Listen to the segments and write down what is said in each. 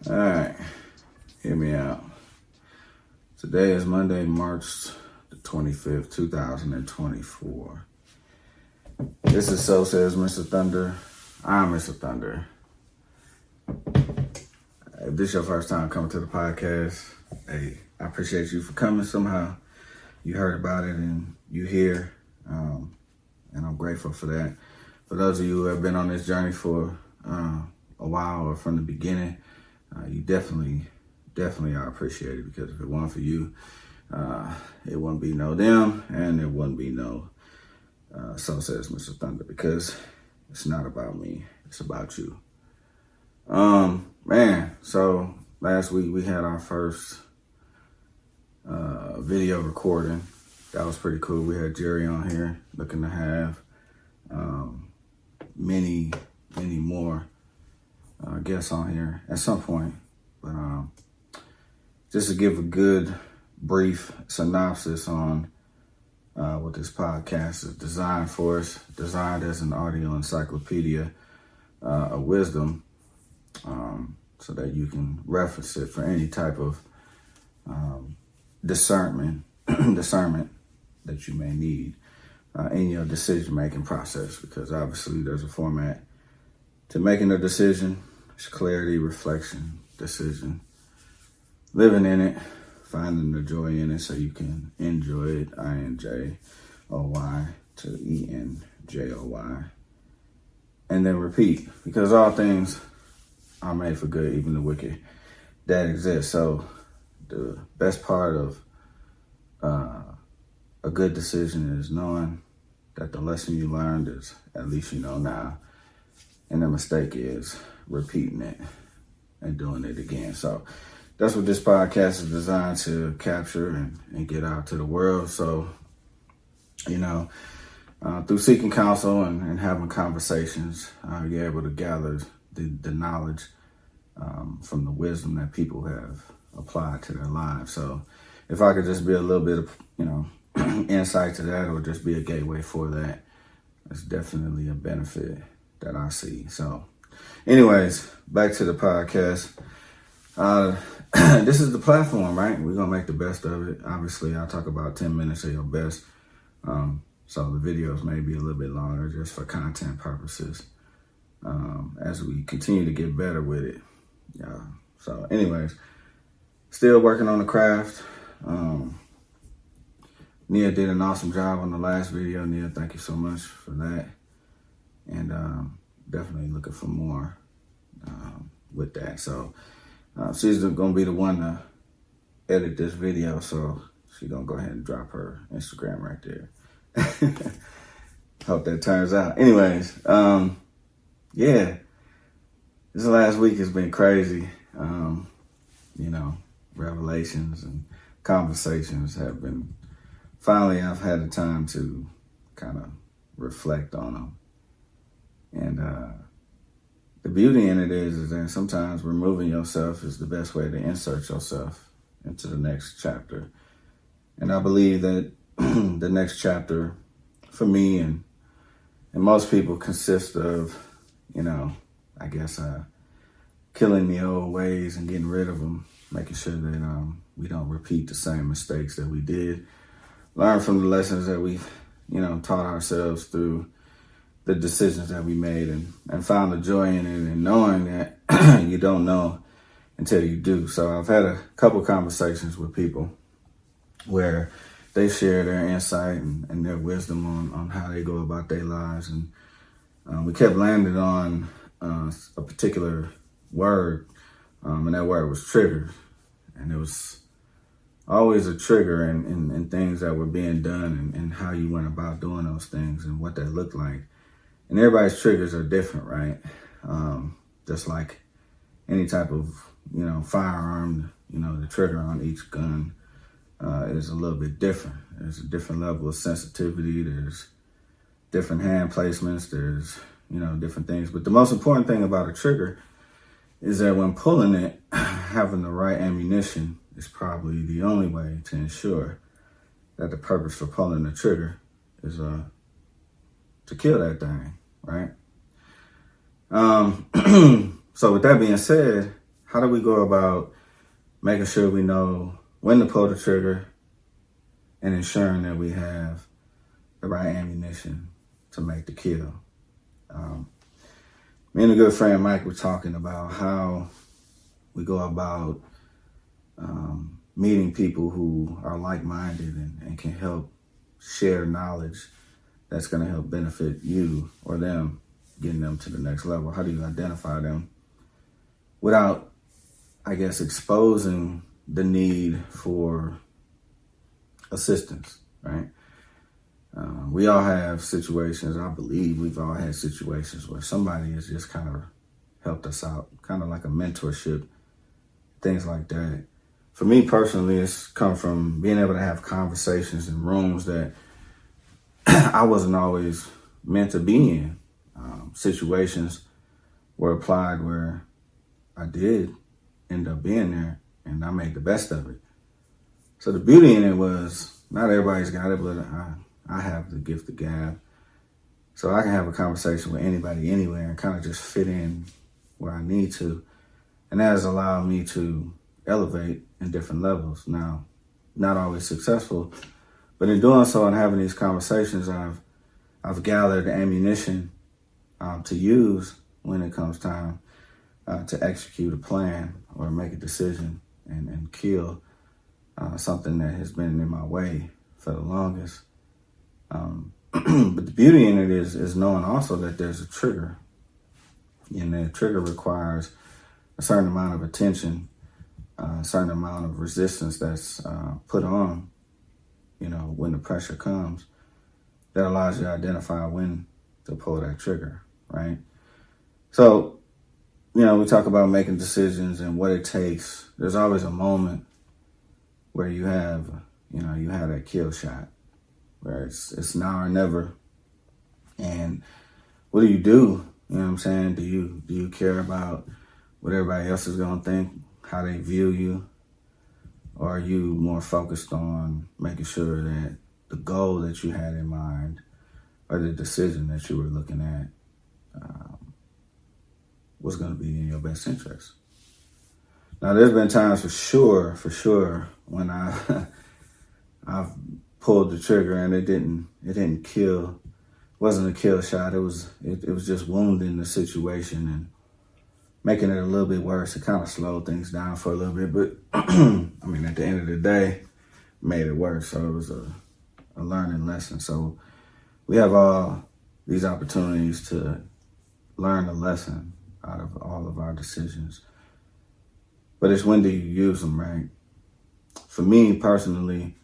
All right, hear me out. Today is Monday, March the 25th, 2024. This is So Says Mr. Thunder. I'm Mr. Thunder. If this is your first time coming to the podcast, hey, I appreciate you for coming. Somehow you heard about it and you here, and I'm grateful for that. For those of you who have been on this journey for a while or from the beginning, you definitely are appreciated, because if it weren't for you, it wouldn't be no them, and there wouldn't be no So Says Mr. Thunder, because it's not about me, it's about you. Man, so last week we had our first video recording. That was pretty cool. We had Jerry on here, looking to have many more guests on here at some point. But just to give a good brief synopsis on what this podcast is designed for, us, designed as an audio encyclopedia of wisdom, so that you can reference it for any type of discernment that you may need in your decision-making process, because obviously there's a format to making a decision. It's clarity, reflection, decision, living in it, finding the joy in it so you can enjoy it, I-N-J-O-Y to E-N-J-O-Y, and then repeat, because all things are made for good, even the wicked that exist. So the best part of a good decision is knowing that the lesson you learned is at least you know now, and the mistake is repeating it and doing it again. So that's what this podcast is designed to capture and get out to the world. So, through seeking counsel and having conversations, you're able to gather the knowledge from the wisdom that people have applied to their lives. So if I could just be a little bit of, insight to that, or just be a gateway for that, it's definitely a benefit that I see. So anyways, back to the podcast. This is the platform, right? We're going to make the best of it. Obviously, I'll talk about 10 minutes of your best. So the videos may be a little bit longer just for content purposes, as we continue to get better with it. So anyways, still working on the craft. Nia did an awesome job on the last video. Nia, thank you so much for that. And definitely looking for more with that. So she's going to be the one to edit this video. So she's going to go ahead and drop her Instagram right there. Hope that turns out. Anyways, this last week has been crazy. Revelations and conversations have been, finally I've had the time to kind of reflect on them. And the beauty in it is that sometimes removing yourself is the best way to insert yourself into the next chapter. And I believe that the next chapter for me and most people consists of, killing the old ways and getting rid of them, making sure that we don't repeat the same mistakes that we did. Learn from the lessons that we've, taught ourselves through the decisions that we made, and found the joy in it, and knowing that you don't know until you do. So I've had a couple conversations with people where they share their insight and their wisdom on how they go about their lives. And we kept landing on a particular word, and that word was trigger. And it was always a trigger in things that were being done, and how you went about doing those things and what that looked like. And everybody's triggers are different, right? Just like any type of, firearm, the trigger on each gun is a little bit different. There's a different level of sensitivity. There's different hand placements. There's, different things. But the most important thing about a trigger is that when pulling it, having the right ammunition is probably the only way to ensure that the purpose for pulling the trigger is to kill that thing, right? So with that being said, how do we go about making sure we know when to pull the trigger and ensuring that we have the right ammunition to make the kill? Me and a good friend Mike were talking about how we go about meeting people who are like-minded and can help share knowledge that's going to help benefit you or them, getting them to the next level. How do you identify them without, I guess, exposing the need for assistance, right? We all have situations, I believe we've all had situations where somebody has just kind of helped us out, kind of like a mentorship, things like that. For me personally, it's come from being able to have conversations in rooms that I wasn't always meant to be in. Situations were applied where I did end up being there and I made the best of it. So the beauty in it was not everybody's got it, but I have the gift of gab. So I can have a conversation with anybody anywhere and kind of just fit in where I need to. And that has allowed me to elevate in different levels. Now, not always successful, but in doing so and having these conversations, I've gathered ammunition to use when it comes time to execute a plan or make a decision and kill something that has been in my way for the longest. But the beauty in it is knowing also that there's a trigger, and that trigger requires a certain amount of attention, a certain amount of resistance that's put on, when the pressure comes, that allows you to identify when to pull that trigger, right? So, we talk about making decisions and what it takes. There's always a moment where you have that kill shot, where it's now or never. And what do? You know what I'm saying? Do you care about what everybody else is going to think, how they view you? Or are you more focused on making sure that the goal that you had in mind or the decision that you were looking at was going to be in your best interest? Now, there's been times for sure, when I've pulled the trigger and it didn't kill. It wasn't a kill shot. It was just wounding the situation and making it a little bit worse. It kind of slowed things down for a little bit, but at the end of the day, made it worse. So it was a learning lesson. So we have all these opportunities to learn a lesson out of all of our decisions. But it's when do you use them, right? For me personally,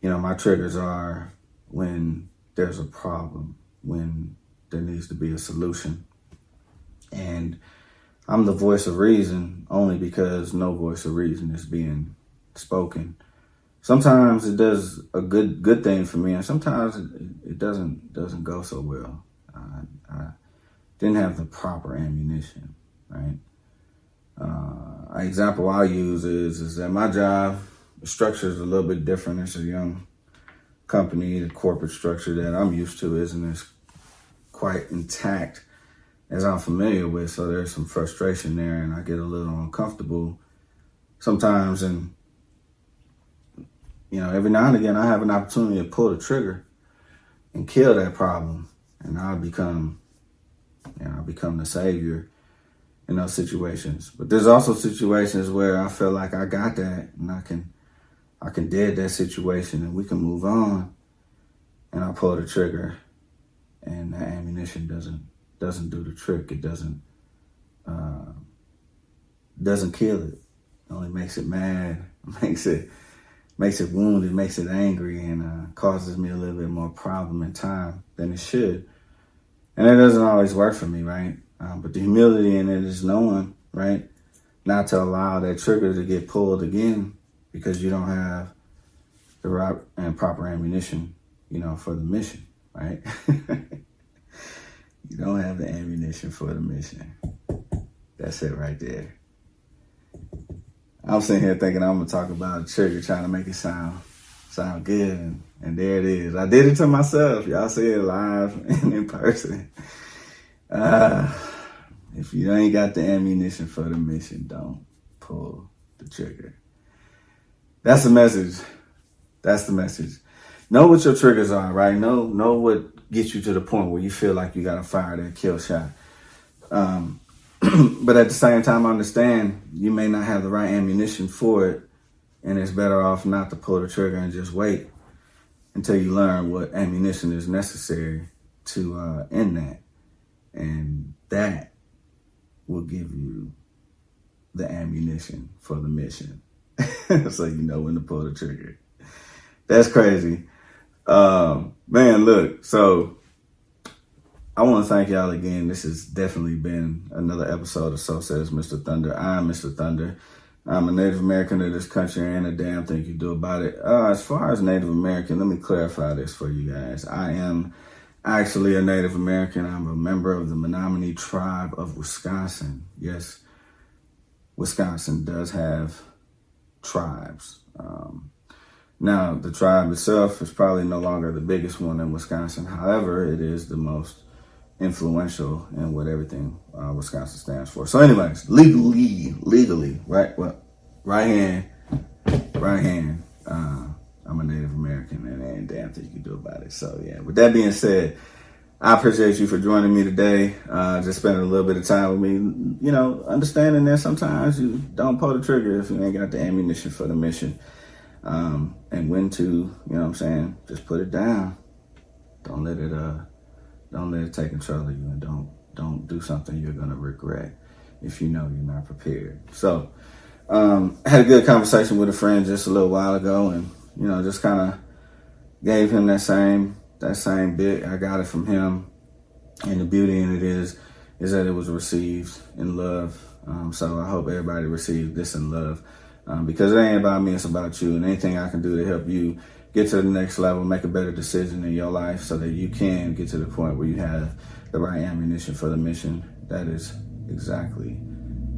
my triggers are when there's a problem, when there needs to be a solution. And I'm the voice of reason only because no voice of reason is being spoken. Sometimes it does a good thing for me, and sometimes it doesn't go so well. I didn't have the proper ammunition, right? An example I use is that my job, the structure is a little bit different. It's a young company. The corporate structure that I'm used to isn't as quite intact as I'm familiar with. So there's some frustration there, and I get a little uncomfortable sometimes. And, every now and again, I have an opportunity to pull the trigger and kill that problem. And I become the savior in those situations. But there's also situations where I feel like I got that and I can dead that situation and we can move on. And I pull the trigger and the ammunition doesn't do the trick. It doesn't kill it. It only makes it mad, makes it wounded, makes it angry, and causes me a little bit more problem and time than it should. And that doesn't always work for me, right? But the humility in it is knowing, right, not to allow that trigger to get pulled again because you don't have the right and proper ammunition, for the mission, right? You don't have the ammunition for the mission. That's it right there. I'm sitting here thinking I'm going to talk about a trigger, trying to make it sound good. And there it is. I did it to myself. Y'all see it live and in person. If you ain't got the ammunition for the mission, don't pull the trigger. That's the message. That's the message. Know what your triggers are, right? Know what gets you to the point where you feel like you got to fire that kill shot. But at the same time, understand you may not have the right ammunition for it, and it's better off not to pull the trigger and just wait until you learn what ammunition is necessary to end that. And that will give you the ammunition for the mission. So you know when to pull the trigger. That's crazy. Man, look, so I want to thank y'all again. This has definitely been another episode of So Says Mr. Thunder. I'm Mr. Thunder. I'm a Native American of this country and a damn thing you do about it. As far as Native American, let me clarify this for you guys. I am actually a Native American. I'm a member of the Menominee tribe of Wisconsin. Yes, Wisconsin does have tribes. Now, the tribe itself is probably no longer the biggest one in Wisconsin. However, it is the most influential in what everything Wisconsin stands for. So anyways, legally, right? Well, right hand. I'm a Native American and there ain't damn thing you can do about it. So yeah, with that being said, I appreciate you for joining me today. Just spending a little bit of time with me, you know, understanding that sometimes you don't pull the trigger if you ain't got the ammunition for the mission. And when to, you know what I'm saying, just put it down. Don't let it take control of you, and don't do something you're gonna regret if you know you're not prepared. So I had a good conversation with a friend just a little while ago, and you know, just kind of gave him that same bit. I got it from him, and the beauty in it is that it was received in love. So I hope everybody received this in love. Because it ain't about me, it's about you, and anything I can do to help you get to the next level, make a better decision in your life so that you can get to the point where you have the right ammunition for the mission. That is exactly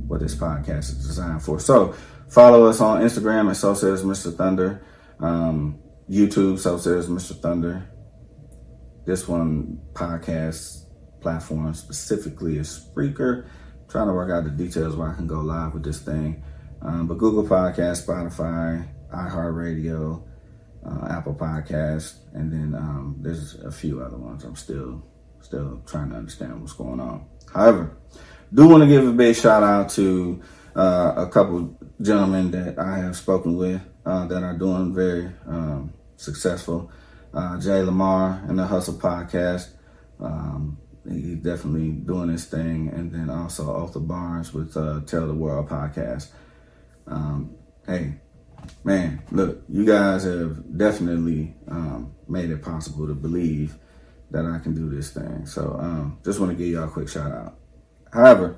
what this podcast is designed for. So follow us on Instagram at So Says Mr. Thunder, YouTube, So Says Mr. Thunder. This one podcast platform specifically is Spreaker. I'm trying to work out the details where I can go live with this thing. But Google Podcast, Spotify, iHeartRadio, Apple Podcast, and then there's a few other ones. I'm still trying to understand what's going on. However, do want to give a big shout out to a couple gentlemen that I have spoken with that are doing very successful. Jay Lamar and the Hustle Podcast. He's definitely doing his thing. And then also Arthur Barnes with Tell the World Podcast. Hey, man, look, you guys have definitely made it possible to believe that I can do this thing. So just want to give y'all a quick shout out. However,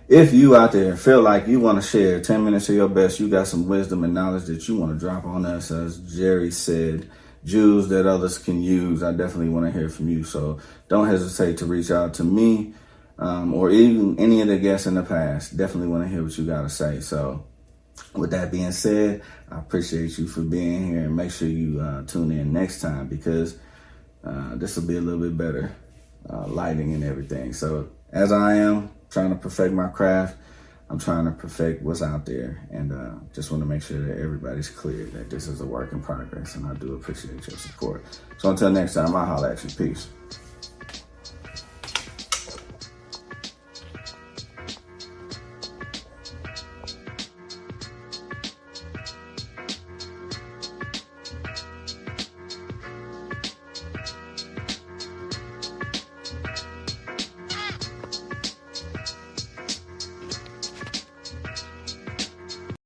if you out there feel like you want to share 10 minutes of your best, you got some wisdom and knowledge that you want to drop on us, as Jerry said, Jews that others can use, I definitely want to hear from you. So don't hesitate to reach out to me or even any of the guests in the past. Definitely want to hear what you got to say. So with that being said, I appreciate you for being here, and make sure you tune in next time, because this will be a little bit better lighting and everything. So as I am trying to perfect my craft, I'm trying to perfect what's out there, and just want to make sure that everybody's clear that this is a work in progress, and I do appreciate your support. So until next time, I'll holler at you. Peace.